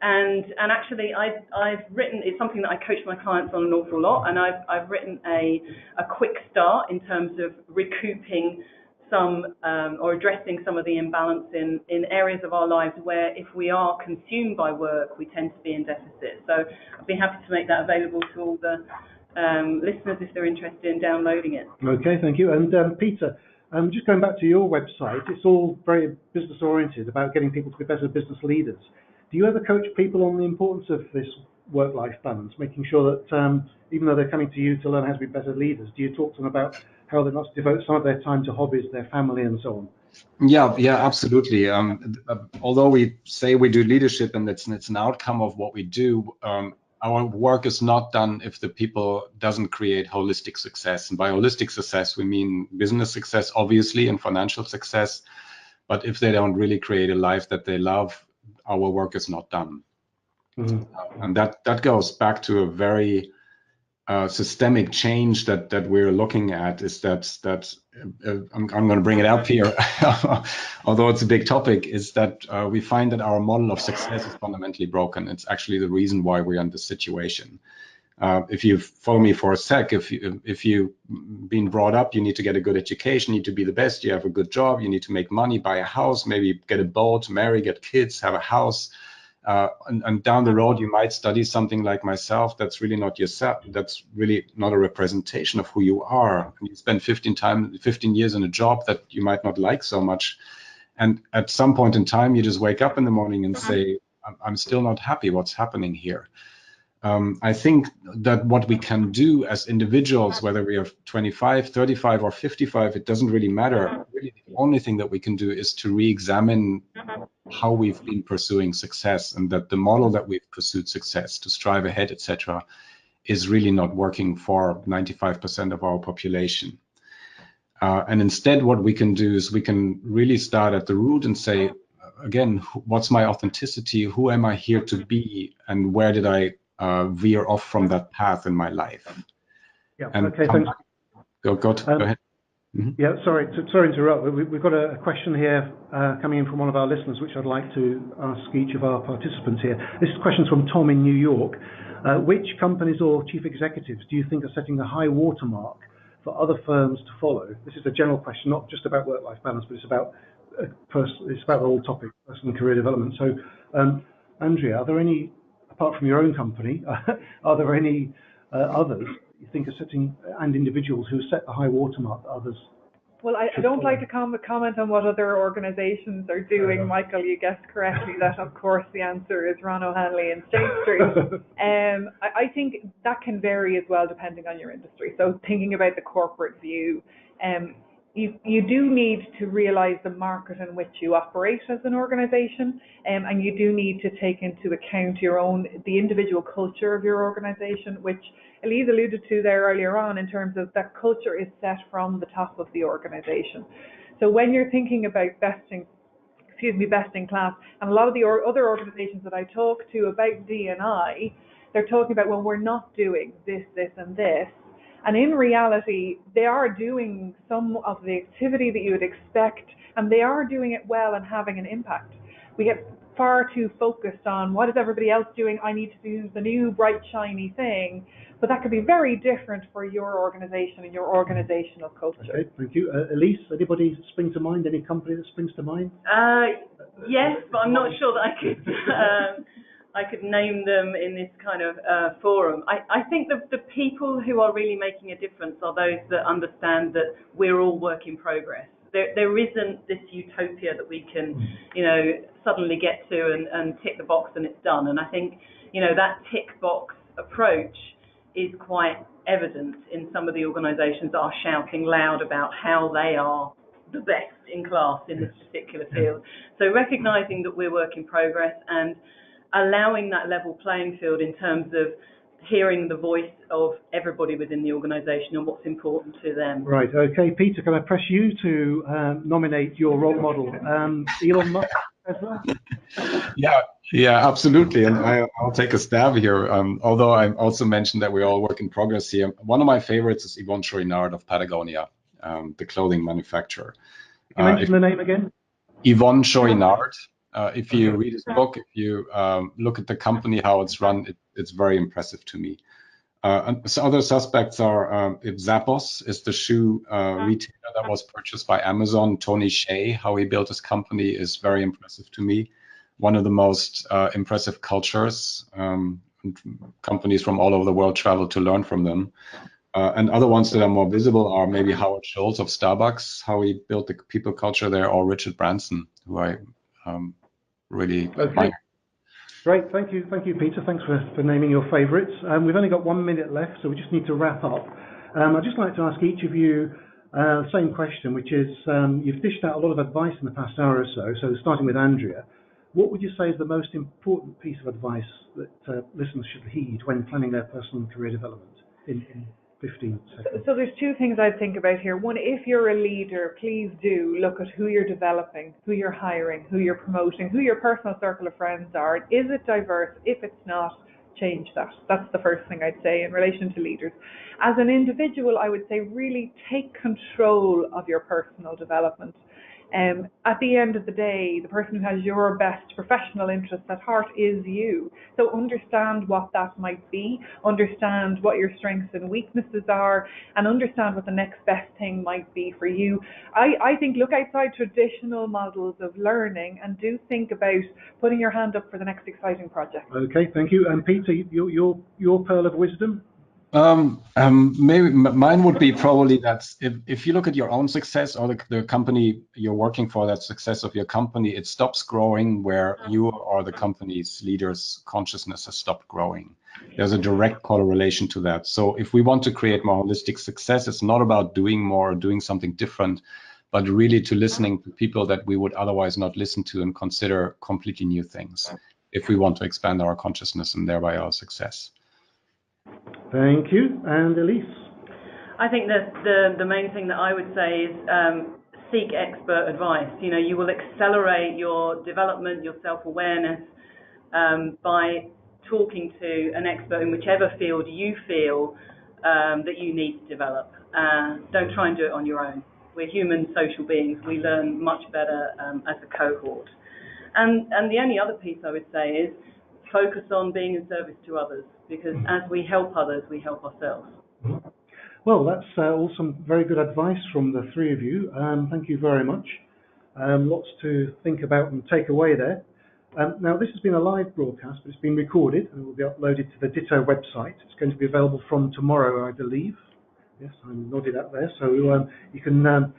And actually, I've written, it's something that I coach my clients on an awful lot, and I've written a quick start in terms of recouping some or addressing some of the imbalance in areas of our lives where, if we are consumed by work, we tend to be in deficit. So I'd be happy to make that available to all the listeners if they're interested in downloading it. Okay, thank you. And Peter, just going back to your website, it's all very business oriented, about getting people to be better business leaders. Do you ever coach people on the importance of this work-life balance, making sure that even though they're coming to you to learn how to be better leaders, do you talk to them about how they must devote some of their time to hobbies, their family, and so on? Yeah, absolutely. Although we say we do leadership and it's an outcome of what we do, our work is not done if the people doesn't create holistic success. And by holistic success, we mean business success, obviously, and financial success. But if they don't really create a life that they love, our work is not done. And that goes back to a very systemic change that we're looking at, is that I'm going to bring it up here, although it's a big topic, is that we find that our model of success is fundamentally broken. It's actually the reason why we're in this situation. If you follow me for a sec, if you've been brought up, you need to get a good education, you need to be the best, you have a good job, you need to make money, buy a house, maybe get a boat, marry, get kids, have a house. And down the road, you might study something like myself that's really not yourself, that's really not a representation of who you are. And you spend 15 years in a job that you might not like so much. And at some point in time, you just wake up in the morning and say, I'm still not happy. What's happening here? I think that what we can do as individuals, whether we are 25, 35, or 55, it doesn't really matter. Really, the only thing that we can do is to re-examine how we've been pursuing success, and that the model that we've pursued success, to strive ahead, etc., is really not working for 95% of our population. And instead, what we can do is we can really start at the root and say, again, what's my authenticity? Who am I here to be? And where did I veer off from that path in my life? Yeah. And okay. Thanks. Go ahead. Yeah. Sorry to interrupt. We've got a question here coming in from one of our listeners, which I'd like to ask each of our participants here. This question from Tom in New York. Which companies or chief executives do you think are setting a high watermark for other firms to follow? This is a general question, not just about work-life balance, but it's about the whole topic, personal and career development. So, Andrea, are there any, apart from your own company, are there any others you think are setting, and individuals who set the high watermark that others? Well, I don't like to comment on what other organisations are doing. Michael, you guessed correctly that, of course, the answer is Ron O'Hanley and State Street. I think that can vary as well depending on your industry. So thinking about the corporate view, you do need to realize the market in which you operate as an organization, and you do need to take into account the individual culture of your organization, which Elise alluded to there earlier on, in terms of that culture is set from the top of the organization. So when you're thinking about best in class, and a lot of the other organizations that I talk to about D&I, they're talking about, well, we're not doing this, this, and this. And in reality, they are doing some of the activity that you would expect, and they are doing it well and having an impact. We get far too focused on what is everybody else doing, I need to do the new bright shiny thing, but that could be very different for your organization and your organizational culture. Okay, thank you. Elise, anybody spring to mind, any company that springs to mind? Yes, but I'm not sure that I could name them in this kind of forum. I think the people who are really making a difference are those that understand that we're all work in progress. There isn't this utopia that we can, suddenly get to and tick the box and it's done. And I think, that tick box approach is quite evident in some of the organisations that are shouting loud about how they are the best in class in this particular field. So recognising that we're work in progress and allowing that level playing field in terms of hearing the voice of everybody within the organisation and what's important to them. Right, okay. Peter, can I press you to nominate your role model? Elon Musk, Tesla? Yeah, absolutely. And I'll take a stab here. Although I also mentioned that we all work in progress here. One of my favorites is Yvon Chouinard of Patagonia, the clothing manufacturer. Can you mention the name again? Yvon Chouinard. If you read his book, if you look at the company, how it's run, it's very impressive to me. And so other suspects are if Zappos is the shoe retailer that was purchased by Amazon. Tony Hsieh, how he built his company, is very impressive to me. One of the most impressive cultures. Companies from all over the world travel to learn from them. And other ones that are more visible are maybe Howard Schultz of Starbucks, how he built the people culture there, or Richard Branson, who I really admire. Great, thank you, Peter. Thanks for naming your favourites. We've only got 1 minute left, so we just need to wrap up. I'd just like to ask each of you the same question, which is, you've dished out a lot of advice in the past hour or so, so starting with Andrea, what would you say is the most important piece of advice that listeners should heed when planning their personal and career development in 15 seconds? So there's two things I'd think about here. One, if you're a leader, please do look at who you're developing, who you're hiring, who you're promoting, who your personal circle of friends are. Is it diverse? If it's not, change that. That's the first thing I'd say in relation to leaders. As an individual, I would say really take control of your personal development. At the end of the day, the person who has your best professional interests at heart is you. So understand what that might be, understand what your strengths and weaknesses are, and understand what the next best thing might be for you. I think look outside traditional models of learning and do think about putting your hand up for the next exciting project. Okay, thank you. And Peter, your pearl of wisdom? Maybe mine would be probably that if you look at your own success or the company you're working for, that success of your company, it stops growing where you or the company's leaders' consciousness has stopped growing. There's a direct correlation to that. So if we want to create more holistic success, it's not about doing more or doing something different, but really to listening to people that we would otherwise not listen to and consider completely new things if we want to expand our consciousness and thereby our success. Thank you. And Elise? I think that the main thing that I would say is seek expert advice. You will accelerate your development, your self-awareness by talking to an expert in whichever field you feel that you need to develop. Don't try and do it on your own. We're human social beings. We learn much better as a cohort. And the only other piece I would say is focus on being in service to others, because as we help others, we help ourselves. Well, that's all some very good advice from the three of you. Thank you very much. Lots to think about and take away there. Now, this has been a live broadcast, but it's been recorded and it will be uploaded to the Ditto website. It's going to be available from tomorrow, I believe. Yes, I'm nodded up there. So you can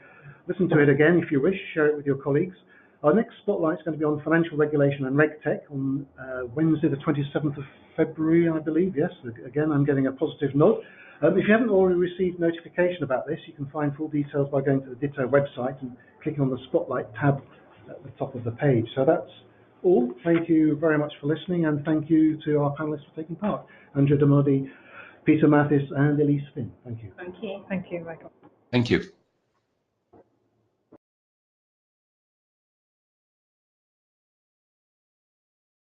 listen to it again if you wish, share it with your colleagues. Our next spotlight is going to be on financial regulation and RegTech on Wednesday, the 27th of February, I believe. Yes, again, I'm getting a positive nod. If you haven't already received notification about this, you can find full details by going to the Ditto website and clicking on the Spotlight tab at the top of the page. So that's all. Thank you very much for listening, and thank you to our panelists for taking part. Andrea, Dermody, Peter, Matthies, and Elise Finn. Thank you. Thank you. Thank you, Michael. Thank you.